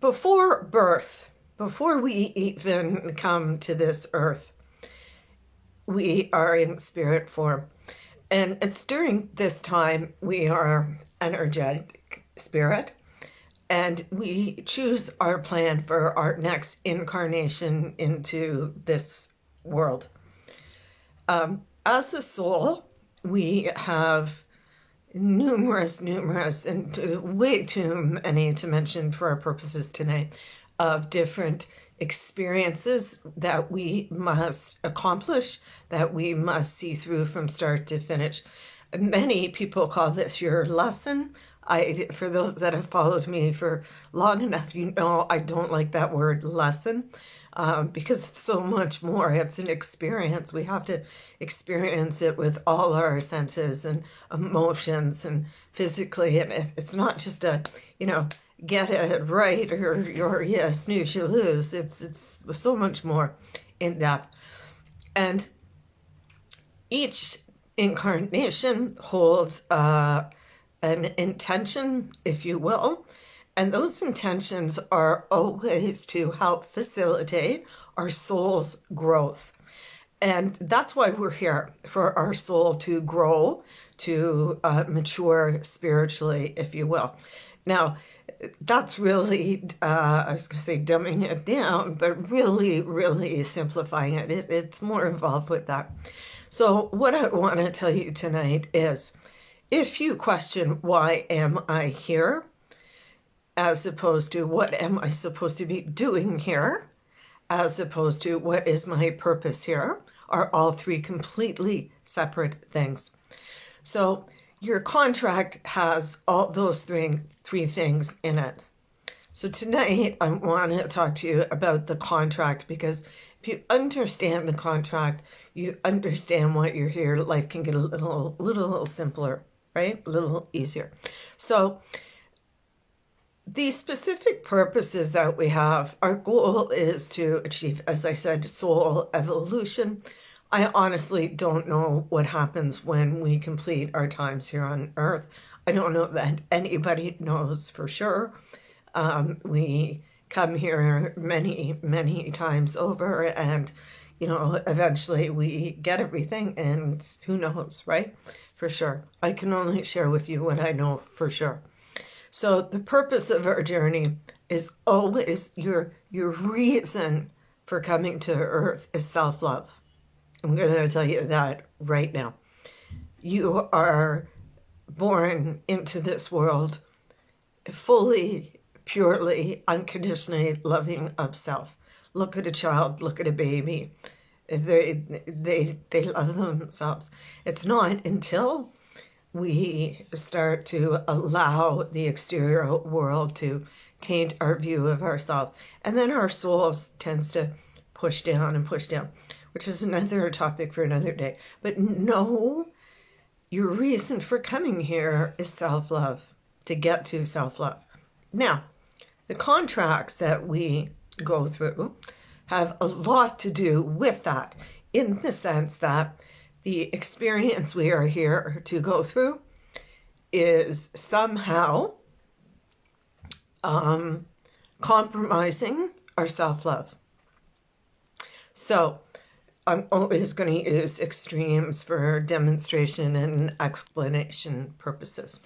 before birth, before we even come to this earth, we are in spirit form. And it's during this time we are energetic spirit, and we choose our plan for our next incarnation into this world. As a soul, we have numerous, and way too many to mention for our purposes tonight, of different experiences that we must accomplish, that we must see through from start to finish. Many people call this your lesson. For those that have followed me for long enough, you know I don't like that word lesson. Because it's so much more. It's an experience. We have to experience it with all our senses and emotions and physically. And it's not just a, get it right or yeah, snooze, you lose. It's so much more in depth. And each incarnation holds an intention, if you will. And those intentions are always to help facilitate our soul's growth. And that's why we're here, for our soul to grow, to mature spiritually, if you will. Now, that's really, I was going to say dumbing it down, but really simplifying it. It's more involved with that. So what I want to tell you tonight is, if you question, why am I here? As opposed to, what am I supposed to be doing here? As opposed to, what is my purpose here? Are all three completely separate things. So your contract has all those three things in it. So tonight I want to talk to you about the contract, because if you understand the contract, you understand why you're here. Life can get a little simpler, right? A little easier. So these specific purposes that we have, our goal is to achieve, as I said, soul evolution. I honestly don't know what happens when we complete our times here on Earth. I don't know that anybody knows for sure. We come here many times over, and eventually we get everything, and who knows, right? For sure. I can only share with you what I know for sure. So the purpose of our journey is always, your reason for coming to Earth is self-love. I'm going to tell you that right now. You are born into this world fully, purely, unconditionally loving of self. Look at a child, look at a baby. They love themselves. It's not until we start to allow the exterior world to taint our view of ourselves, and then our souls tends to push down, which is another topic for another day. But no, your reason for coming here is self-love, to get to self-love. Now, the contracts that we go through have a lot to do with that, in the sense that the experience we are here to go through is somehow compromising our self-love. So I'm always going to use extremes for demonstration and explanation purposes.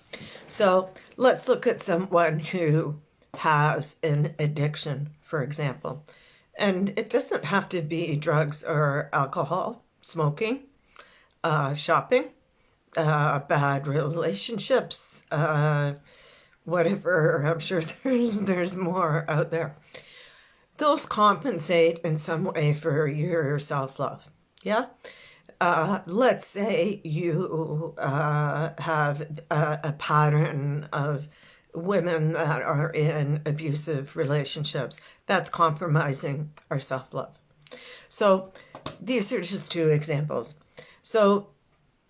So let's look at someone who has an addiction, for example. And it doesn't have to be drugs or alcohol, smoking, shopping, bad relationships, whatever. I'm sure there's more out there. Those compensate in some way for your self-love. Yeah? Let's say you have a pattern of women that are in abusive relationships. That's compromising our self-love. So these are just two examples. So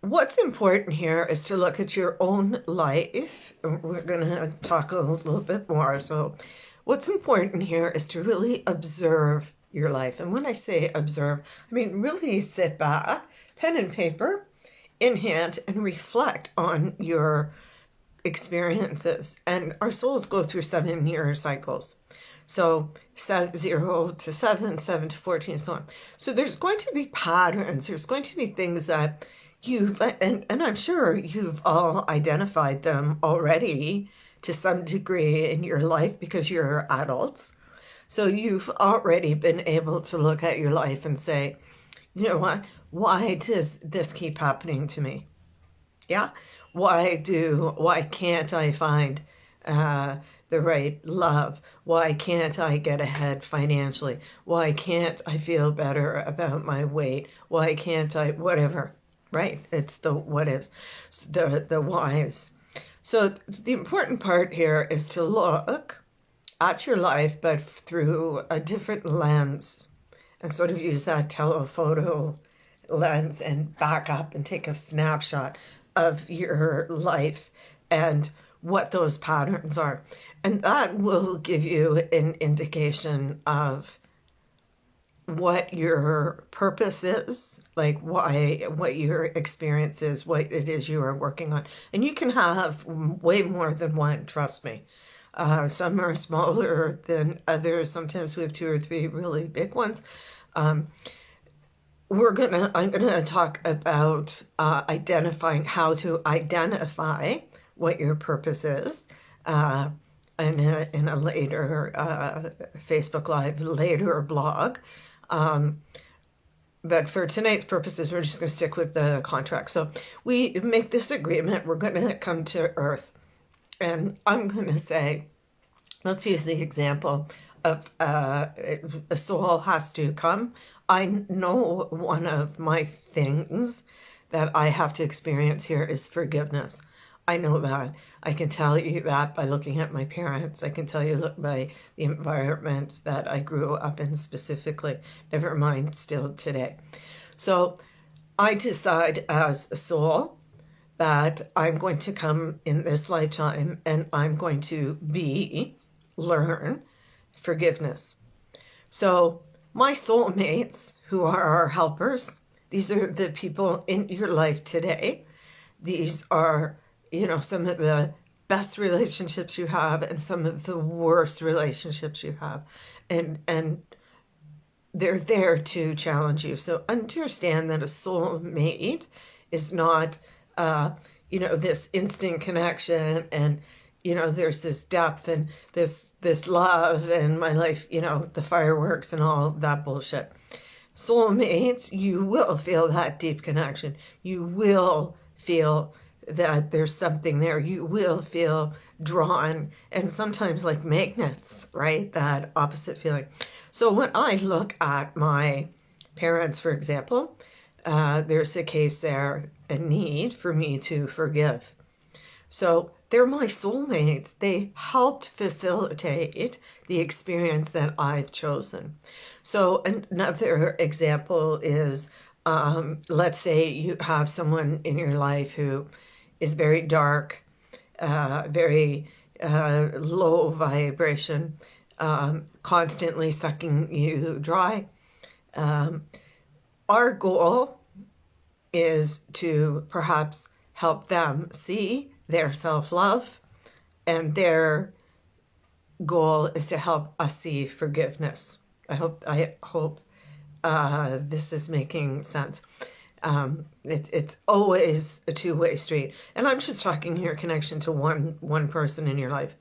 what's important here is to look at your own life. We're going to talk a little bit more. So what's important here is to really observe your life. And when I say observe, I mean really sit back, pen and paper in hand, and reflect on your experiences, and our souls go through 7-year cycles. So 0 to 7, 7 to 14, and so on. So there's going to be patterns. There's going to be things that and I'm sure you've all identified them already to some degree in your life because you're adults. So you've already been able to look at your life and say, you know what? Why does this keep happening to me? Yeah. Why can't I find the right love? Why can't I get ahead financially? Why can't I feel better about my weight? Why can't I, whatever, right? It's the what ifs, the whys. So the important part here is to look at your life, but through a different lens, and sort of use that telephoto lens and back up and take a snapshot of your life and what those patterns are. And that will give you an indication of what your purpose is, like what your experience is, what it is you are working on. And you can have way more than one, trust me. Some are smaller than others. Sometimes we have 2 or 3 really big ones. I'm gonna talk about identifying how to identify what your purpose is in a later Facebook Live, later blog. But for tonight's purposes, we're just going to stick with the contract. So we make this agreement. We're going to come to Earth. And I'm going to say, let's use the example of a soul has to come. I know one of my things that I have to experience here is forgiveness. I know that. I can tell you that by looking at my parents. I can tell you by the environment that I grew up in specifically, never mind still today. So I decide as a soul that I'm going to come in this lifetime and I'm going to learn forgiveness. So my soulmates, who are our helpers, these are the people in your life today. These are, some of the best relationships you have and some of the worst relationships you have. And they're there to challenge you. So understand that a soulmate is not, this instant connection and, there's this depth and this love and my life, the fireworks and all that bullshit. Soulmates, you will feel that deep connection. You will feel that there's something there. You will feel drawn and sometimes like magnets, right? That opposite feeling. So when I look at my parents, for example, there's a case there, a need for me to forgive. So they're my soulmates. They helped facilitate the experience that I've chosen. So another example is, let's say you have someone in your life who is very dark, very low vibration, constantly sucking you dry. Our goal is to perhaps help them see their self-love, and their goal is to help us see forgiveness. I hope this is making sense. It's always a two-way street, and I'm just talking your connection to one person in your life,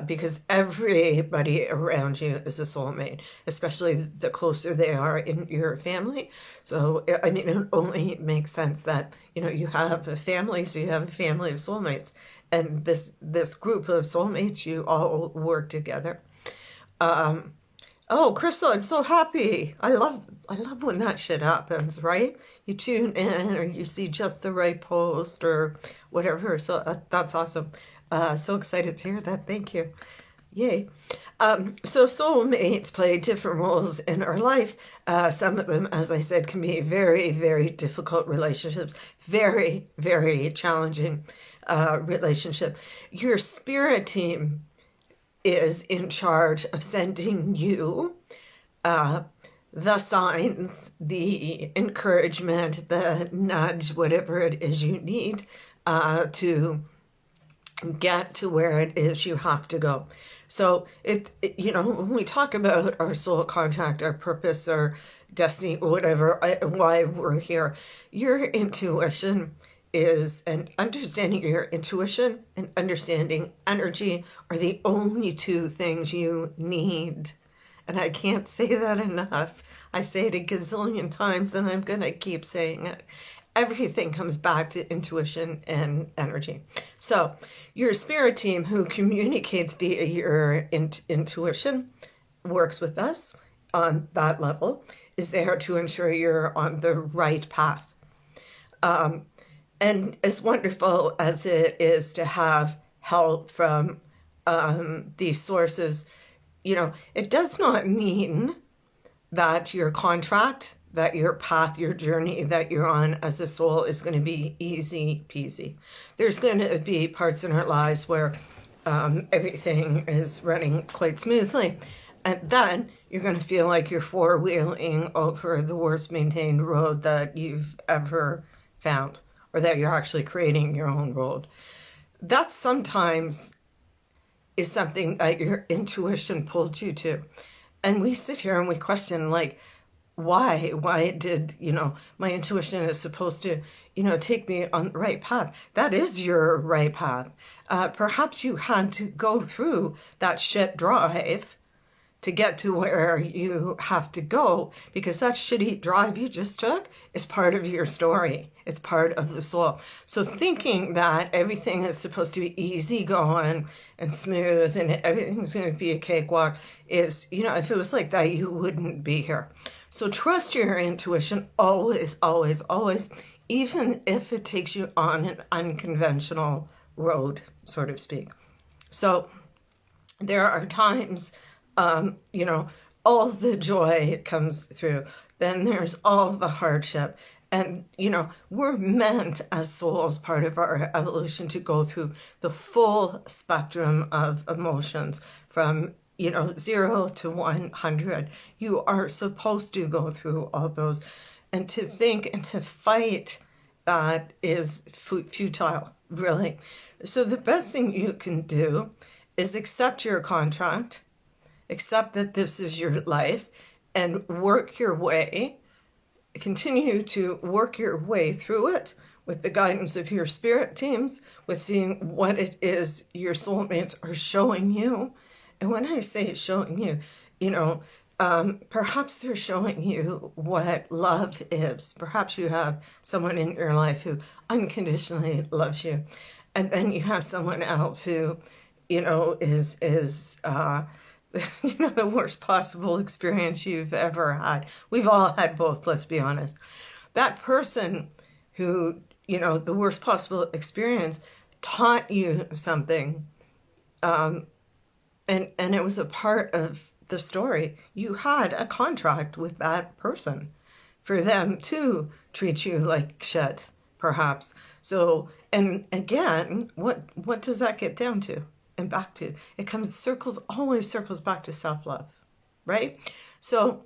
because everybody around you is a soulmate, especially the closer they are in your family. So I mean, it only makes sense that you have a family, so you have a family of soulmates, and this group of soulmates, you all work together. Oh, Crystal, I'm so happy. I love when that shit happens, right? You tune in or you see just the right post or whatever. So that's awesome. So excited to hear that. Thank you. Yay. So soulmates play different roles in our life. Some of them, as I said, can be very, very difficult relationships, very, very challenging relationship. Your spirit team is in charge of sending you the signs, the encouragement, the nudge, whatever it is you need to get to where it is you have to go. So when we talk about our soul contract, our purpose, our destiny, whatever, why we're here, your intuition is, and understanding your intuition and understanding energy are the only two things you need. And I can't say that enough. I say it a gazillion times, and I'm going to keep saying it. Everything comes back to intuition and energy. So your spirit team, who communicates via your intuition, works with us on that level, is there to ensure you're on the right path. And as wonderful as it is to have help from these sources, it does not mean that your contract, that your path, your journey that you're on as a soul is going to be easy peasy. There's going to be parts in our lives where everything is running quite smoothly. And then you're going to feel like you're four-wheeling over the worst maintained road that you've ever found, or that you're actually creating your own road. That sometimes is something that your intuition pulled you to. And we sit here and we question, like, why did, my intuition is supposed to, take me on the right path. That is your right path. Perhaps you had to go through that shit drive to get to where you have to go, because that shitty drive you just took is part of your story. It's part of the soul. So thinking that everything is supposed to be easy going and smooth and everything's going to be a cakewalk is, if it was like that, you wouldn't be here. So trust your intuition always, always, always, even if it takes you on an unconventional road, so to speak. So there are times, all the joy comes through. Then there's all the hardship. And, we're meant as souls, part of our evolution, to go through the full spectrum of emotions from 0 to 100. You are supposed to go through all those. And to think and to fight that is futile, really. So the best thing you can do is accept your contract, accept that this is your life, and work your way, continue to work your way through it with the guidance of your spirit teams, with seeing what it is your soulmates are showing you. And when I say showing you, perhaps they're showing you what love is. Perhaps you have someone in your life who unconditionally loves you. And then you have someone else who, is the worst possible experience you've ever had. We've all had both, let's be honest. That person who, the worst possible experience taught you something, and it was a part of the story. You had a contract with that person for them to treat you like shit, perhaps. So, and again, what does that get down to? And back to, it always circles back to self-love, right? So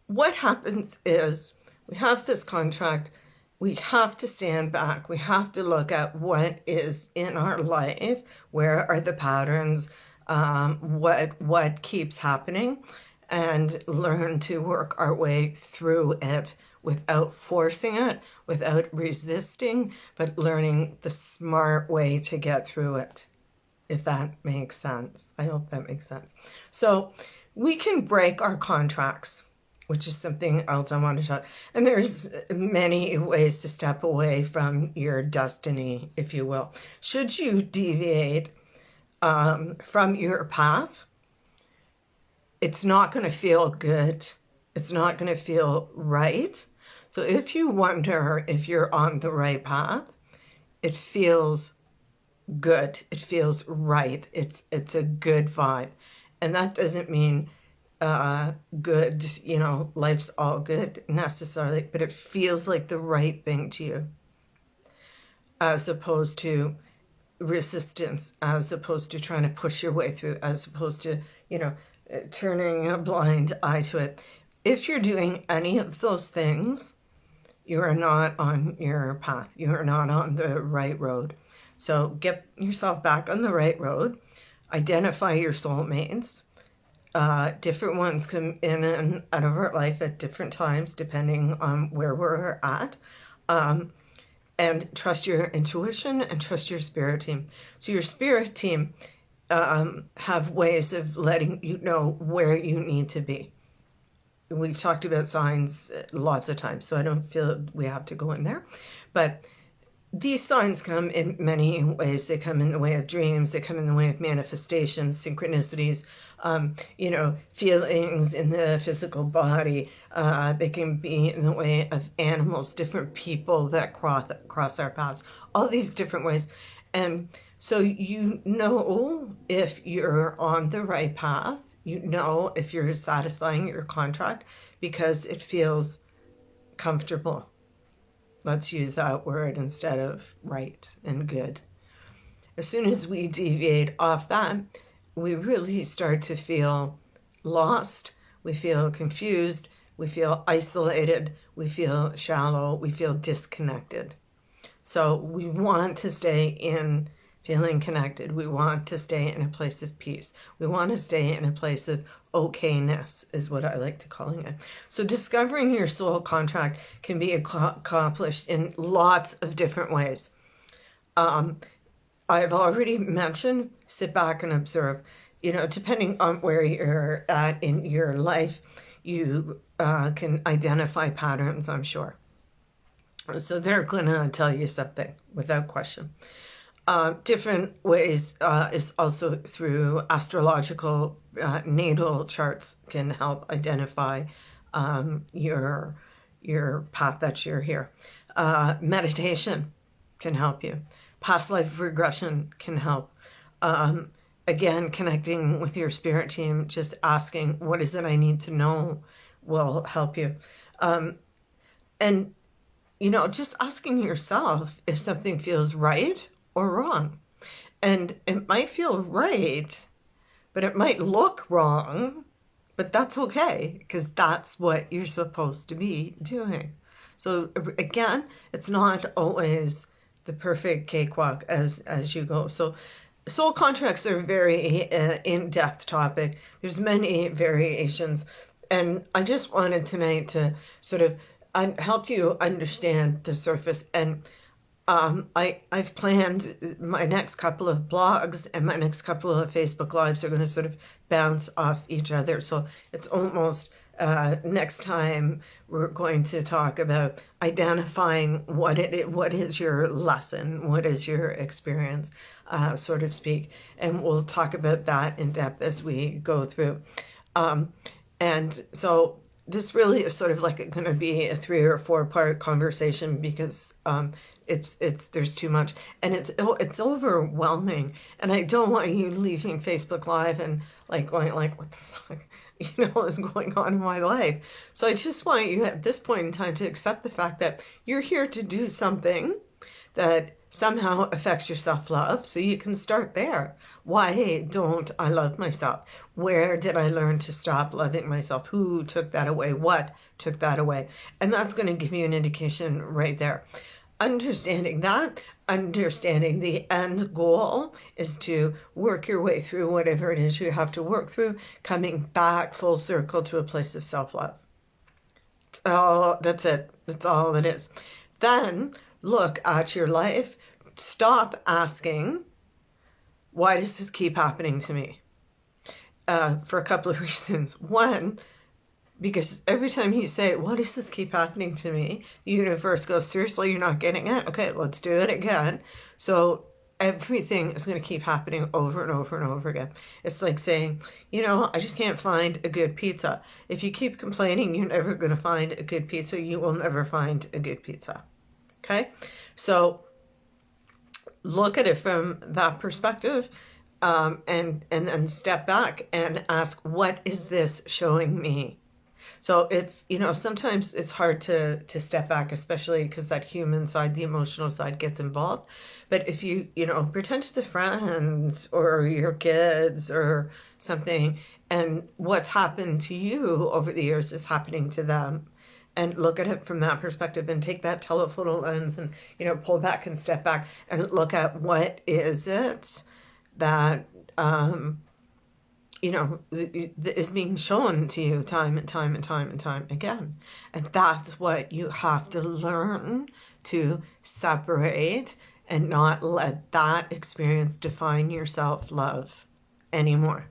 what happens is we have this contract, we have to stand back, we have to look at what is in our life, where are the patterns, what keeps happening, and learn to work our way through it without forcing it, without resisting, but learning the smart way to get through it, if that makes sense. I hope that makes sense. So we can break our contracts, which is something else I want to talk. And there's many ways to step away from your destiny, if you will. Should you deviate from your path, it's not going to feel good. It's not going to feel right. So if you wonder if you're on the right path, it feels good. It feels right. It's a good vibe. And that doesn't mean good, life's all good necessarily, but it feels like the right thing to you, as opposed to resistance, as opposed to trying to push your way through, as opposed to, turning a blind eye to it. If you're doing any of those things, you are not on your path. You are not on the right road. So get yourself back on the right road. Identify your soulmates. Different ones come in and out of our life at different times, depending on where we're at. And trust your intuition and trust your spirit team. So your spirit team have ways of letting you know where you need to be. We've talked about signs lots of times, so I don't feel we have to go in there. But these signs come in many ways. They come in the way of dreams. They come in the way of manifestations, synchronicities, feelings in the physical body. They can be in the way of animals, different people that cross our paths, all these different ways. And so you know if you're on the right path. You know if you're satisfying your contract because it feels comfortable. Let's use that word instead of right and good. As soon as we deviate off that, we really start to feel lost. We feel confused. We feel isolated. We feel shallow. We feel disconnected. So we want to stay in feeling connected. We want to stay in a place of peace. We want to stay in a place of okayness, is what I like to call it. So discovering your soul contract can be accomplished in lots of different ways. I've already mentioned sit back and observe. Depending on where you're at in your life, you can identify patterns, I'm sure. So they're going to tell you something without question. Different ways is also through astrological natal charts can help identify your path that you're here. Meditation can help you. Past life regression can help. Again, connecting with your spirit team, just asking, what is it I need to know will help you. And, just asking yourself if something feels right or wrong. And it might feel right, but it might look wrong, but that's okay because that's what you're supposed to be doing. So again, it's not always the perfect cakewalk as you go. So soul contracts are a very in-depth topic. There's many variations. And I just wanted tonight to sort of help you understand the surface. And I've planned my next couple of blogs and my next couple of Facebook Lives are going to sort of bounce off each other. So it's almost next time we're going to talk about identifying what is your lesson, what is your experience, so to speak. And we'll talk about that in depth as we go through. And so this really is sort of like going to be a 3 or 4 part conversation because there's too much and it's overwhelming, and I don't want you leaving Facebook Live and going what the fuck is going on in my life. So I just want you at this point in time to accept the fact that you're here to do something that somehow affects your self-love, so you can start there. Why don't I love myself? Where did I learn to stop loving myself? Who took that away? What took that away? And that's going to give you an indication right there. Understanding that, understanding the end goal is to work your way through whatever it is you have to work through, coming back full circle to a place of self-love. Oh, that's it. That's all it is. Then look at your life. Stop asking, why does this keep happening to me? For a couple of reasons. One, because every time you say, why does this keep happening to me? The universe goes, seriously, you're not getting it? Okay, let's do it again. So everything is going to keep happening over and over and over again. It's like saying, I just can't find a good pizza. If you keep complaining, you're never going to find a good pizza. You will never find a good pizza. Okay? So look at it from that perspective, and then step back and ask, what is this showing me? So sometimes it's hard to step back, especially because that human side, the emotional side gets involved. But if you pretend to the friends or your kids or something, and what's happened to you over the years is happening to them, and look at it from that perspective and take that telephoto lens and, pull back and step back and look at what is it that, is being shown to you time and time and time and time again. And that's what you have to learn to separate and not let that experience define your self-love anymore.